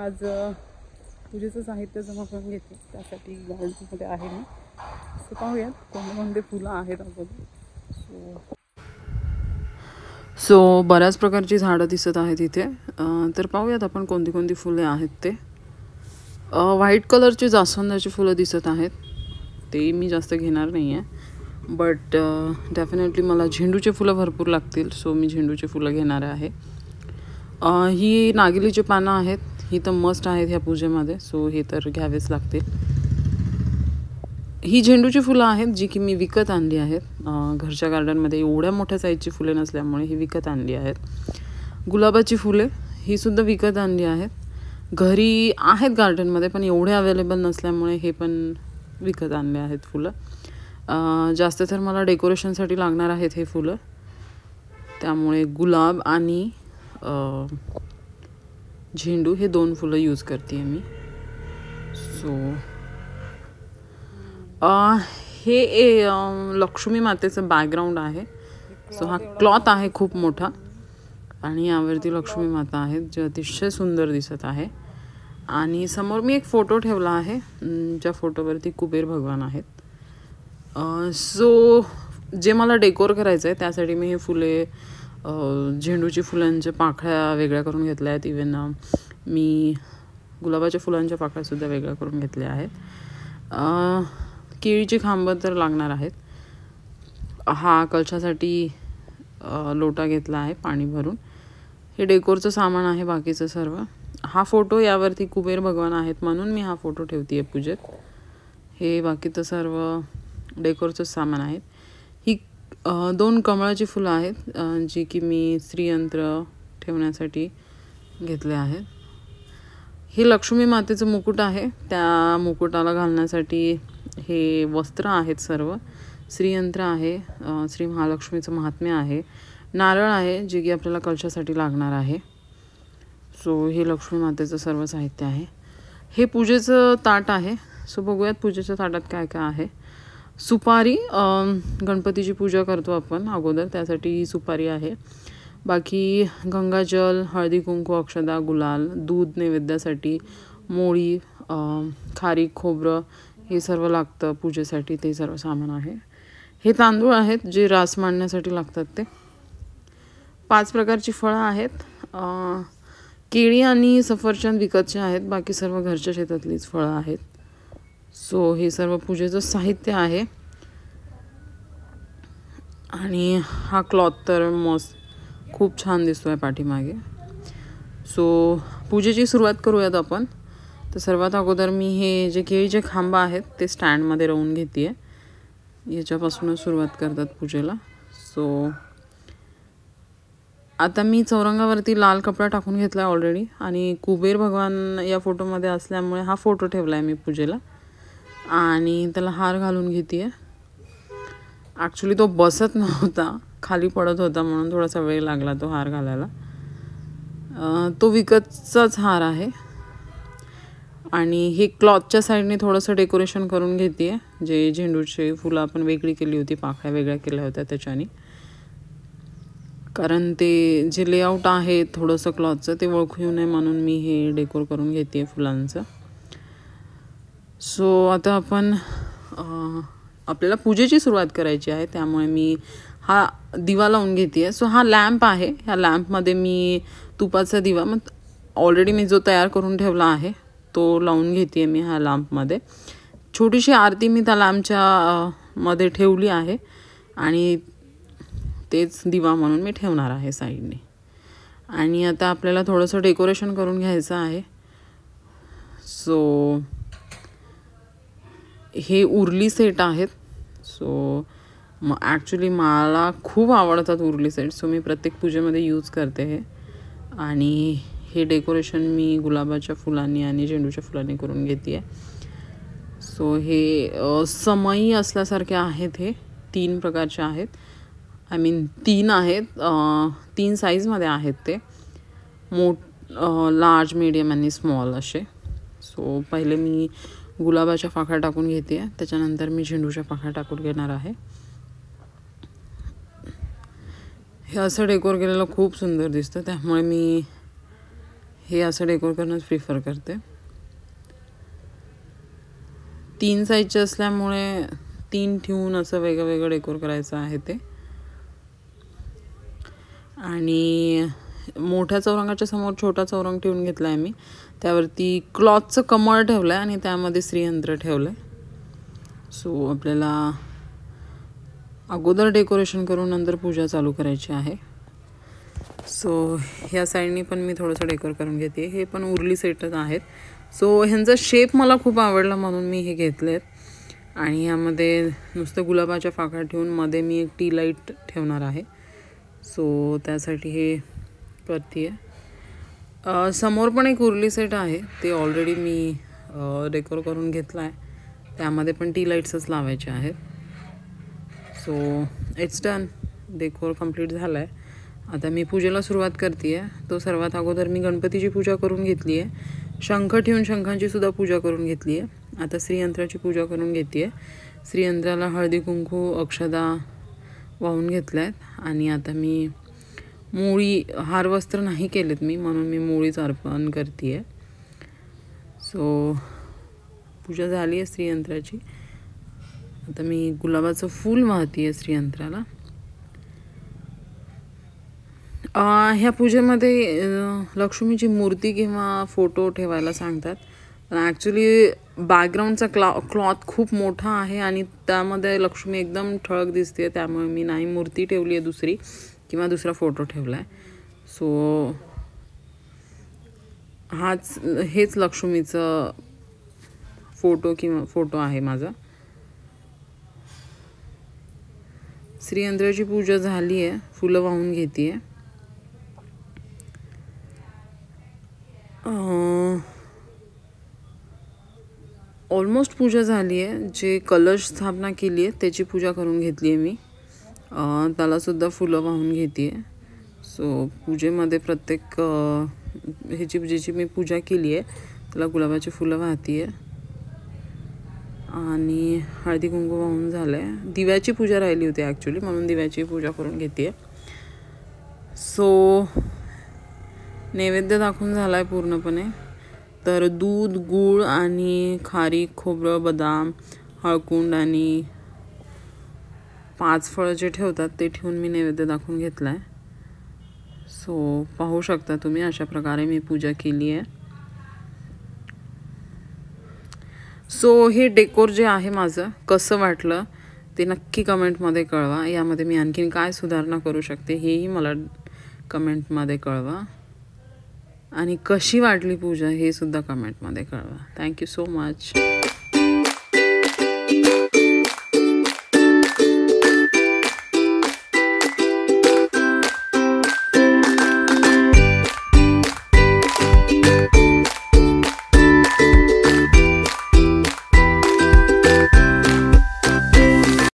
आज पूजेचं साहित्य जमा करून घेते, त्यासाठी गार्डनमध्ये आहे मी. सो पाहूयात कोणते फुलं आहेत अगोदर. सो बऱ्याच प्रकारची झाडं दिसत आहेत इथे. तर पाहूयात आपण कोणती कोणती फुले आहेत ते. व्हाईट कलरची जास्वंदाची फुलं दिसत आहेत, ते मी जास्त घेणार नाही आहे. बट डेफिनेटली मला झेंडूचे फुलं भरपूर लागतील, सो मी झेंडूचे फुलं घेणार आहे. ही नागिलीची पानं आहेत, ही तर मस्ट आहेत ह्या पूजेमध्ये, सो हे तर घ्यावेच लागतील. ही झेंडूची फुलं आहेत जी की मी विकत आणली आहेत. घरच्या गार्डनमध्ये एवढ्या मोठ्या साईजची फुले नसल्यामुळे ही विकत आणली आहेत. गुलाबाची फुले ही सुद्धा विकत आणली आहेत. घरी आहेत गार्डनमध्ये पण एवढे अवेलेबल नसल्यामुळे हे पण विकत आणले आहेत फुलं. जास्त तर मला डेकोरेशनसाठी लागणार आहेत हे फुलं, त्यामुळे गुलाब आणि झेंडू हे 2 फुलं यूज करते मी. सो हे लक्ष्मी मातेचं बॅकग्राऊंड आहे. सो हा क्लॉथ आहे खूप मोठा आणि यावरती लक्ष्मी माता आहेत, जे अतिशय सुंदर दिसत आहे. आणि समोर मी एक फोटो ठेवला आहे, ज्या फोटोवरती कुबेर भगवान आहेत. सो जे मला डेकोर करायचं आहे त्यासाठी मी हे फुले, झेंडूची फुलांच्या पाकळ्या वेगळ्या करून घेतल्या आहेत. इवन मी गुलाबाच्या फुलांच्या पाकळ्यासुद्धा वेगळ्या करून घेतल्या आहेत. केळीची खांबं तर लागणार आहेत. हा कलशासाठी लोटा घेतला आहे पाणी भरून. हे डेकोरचं सामान आहे बाकीचं सर्व. हा फोटो यावरती कुबेर भगवान आहेत म्हणून मी हा फोटो ठेवते आहे पूजेत. हे बाकीचं सर्व डेकोरचं सामान आहेत. ही 2 कमळाची फुलं आहेत, जी की मी श्रीयंत्र ठेवण्यासाठी घेतले आहेत. हे लक्ष्मी मातेचं मुकुट आहे, त्या मुकुटाला घालण्यासाठी हे वस्त्र आहेत सर्व. श्रीयंत्र आहे, श्री महालक्ष्मीचं महात्म्य आहे. नारळ आहे जे की आपल्याला कलशासाठी लागणार आहे. सो हे लक्ष्मी मातेचं सर्व साहित्य आहे. हे पूजेचं ताट आहे. सो बघूयात पूजेच्या ताटात काय काय आहे. सुपारी, गणपतीची पूजा करतो आपण अगोदर, त्यासाठी सुपारी आहे. बाकी गंगाजल, हळदी कुंकू, अक्षदा, गुलाल, दूध नैवेद्यासाठी, मोळी, खारीक, खोबरं हे सर्व लागतं पूजेसाठी, ते सर्व सामान आहे. हे तांदूळ आहेत जे रास मांडण्यासाठी लागतात ते. 5 प्रकारची फळं आहेत. केळी आणि सफरचंद विकतचे आहेत, बाकी सर्व घरच्या शेतातलीच फळं आहेत. सो हे सर्व पूजेचं साहित्य आहे. आणि हा क्लॉथ तर मस्त खूप छान दिसतो आहे पाठीमागे. सो पूजेची सुरुवात करूयात आपण. तर सर्वात अगोदर मी हे जे केळीचे खांबं आहेत ते स्टँडमध्ये रोवून घेते आहे. याच्यापासूनच सुरुवात करतात पूजेला. सो आता मी चौरंगावरती लाल कपडा टाकून घेतला आहे ऑलरेडी. आणि कुबेर भगवान या फोटोमध्ये असल्यामुळे हा फोटो ठेवला आहे मी पूजेला. आणि त्याला हार घालून घेते आहे. ॲक्च्युली तो बसत नव्हता, खाली पडत होता, म्हणून थोडासा वेळ लागला तो हार घालायला. तो विकतचाच हार आहे. आणि हे क्लॉथच्या साईडने थोडंसं डेकोरेशन करून घेते आहे, जे झेंडूची फुलं आपण वेगळी केली होती, पाकळ्या वेगळ्या केल्या होत्या त्याच्याने. कारण ते जे लेआउट आहे थोडंसं क्लॉथचं ते ओळखू येऊ नये म्हणून मी हे डेकोर करून घेते आहे फुलांचं. सो आता आपण आपल्याला पूजेची सुरुवात करायची आहे, त्यामुळे मी हा दिवा लावून घेते आहे. सो हा लॅम्प आहे. ह्या लॅम्पमध्ये मी तुपाचा दिवा ऑलरेडी मी जो तयार करून ठेवला आहे तो लावून घेते आहे मी ह्या लॅम्पमध्ये. छोटीशी आरती मी त्या लॅम्पच्या मध्ये ठेवली आहे आणि तेच दिवा म्हणून मी ठेवणार आहे साईडने. आणि आता आपल्याला थोडंसं डेकोरेशन करून घ्यायचं आहे. सो हे उरली सेट आहेत. सो ॲक्च्युली मला खूप आवडतात उरली सेट, सो मी प्रत्येक पूजेमध्ये यूज करते हे. आणि हे डेकोरेशन मी गुलाबाच्या फुलांनी आणि झेंडूच्या फुलांनी करून घेते आहे. सो हे समई असल्यासारखे आहेत. हे 3 प्रकारचे आहेत. 3 आहेत. 3 साईजमध्ये आहेत ते, लार्ज, मीडियम आणि स्मॉल असे. सो पहिले मी गुलाबाच्या पाकळ्या टाकून घेते आहे, त्याच्यानंतर मी झेंडूच्या पाकळ्या टाकून घेणार आहे. हे असं डेकोर केलेलं खूप सुंदर दिसतं, त्यामुळे मी हे असं डेकोर करणंच प्रिफर करते. 3 साईजचे असल्यामुळे 3 ठेवून असं वेगळं डेकोर करायचं आहे ते. आणि मोठ्या चौरंगाच्या समोर छोटा चौरंग ठेवून घेतला आहे मी. त्यावरती क्लॉथचं कमळ ठेवलं आहे आणि त्यामध्ये श्रीयंत्र ठेवलं आहे. सो आपल्याला अगोदर डेकोरेशन करून नंतर पूजा चालू करायची आहे. सो ह्या साईडनी पण मी थोडंसं डेकोर करून घेते. हे पण उरली सेटच आहेत. सो ह्यांचा शेप मला खूप आवडला म्हणून मी हे घेतलेत. आणि ह्यामध्ये नुसतं गुलाबाच्या पाकळ्या ठेवून मध्ये मी एक टी लाईट ठेवणार आहे. सो त्यासाठी हे करते आहे. समोर पण एक उरली सेट आहे, ते ऑलरेडी मी डेकोर करून घेतला आहे. त्यामध्ये पण टी लाईट्सच लावायचे आहेत. So it's done. Decor complete झाला आहे. आता मी पूजेला सुरुवात करते आहे. तो सर्वात अगोदर मी गणपतीची पूजा करून घेतली आहे. शंख ठेवून शंखांची सुद्धा पूजा करून घेतली आहे. आता श्रीयंत्राची पूजा करून घेते आहे. श्रीयंत्राला हळदी कुंकू अक्षदा वाहून घेतल्या आहेत. आणि आता मी मुळी हार वस्त्र नाही केलेत मी, म्हणून मी मुळीच अर्पण करते आहे. सो पूजा झाली आहे श्रीयंत्राची. आता मी गुलाबाचं फूल वाहते आहे श्रीयंत्राला. ह्या पूजेमध्ये लक्ष्मीची मूर्ती किंवा फोटो ठेवायला सांगतात. पण ॲक्च्युली बॅकग्राऊंडचा क्लॉथ खूप मोठा आहे आणि त्यामध्ये लक्ष्मी एकदम ठळक दिसते. त्यामुळे मी नाही मूर्ती ठेवली आहे दुसरी किंवा दुसरा फोटो ठेवला आहे. सो हेच लक्ष्मीचं फोटो आहे माझा. श्रीयंत्राची पूजा झाली आहे. फुलं वाहून घेते आहे. ऑलमोस्ट पूजा झाली आहे. जे कलश स्थापना केली आहे त्याची पूजा करून घेतली आहे मी. त्यालासुद्धा फुलं वाहून घेते आहे. सो पूजेमध्ये प्रत्येक ज्याची मी पूजा केली आहे त्याला गुलाबाची फुलं वाहते आहे. आणि हळदी कुंकू वाहून झालं आहे. दिव्याची पूजा राहिली होती ॲक्च्युली, म्हणून दिव्याची पूजा करून घेते आहे. सो नैवेद्य दाखवून झाला आहे पूर्णपणे. तर दूध, गूळ आणि खारीक, खोबरं, बदाम, हळकुंड आणि 5 फळं जे ठेवतात ते ठेवून मी नैवेद्य दाखवून घेतला आहे. सो पाहू शकता तुम्ही, अशा प्रकारे मी पूजा केली आहे. सो हे डेकोर जे आहे माझं कसं वाटलं ते नक्की कमेंटमध्ये कळवा. यामध्ये मी आणखीन काय सुधारणा करू शकते हेही मला कमेंटमध्ये कळवा. आणि कशी वाटली पूजा हे सुद्धा कमेंटमध्ये कळवा. Thank you so much.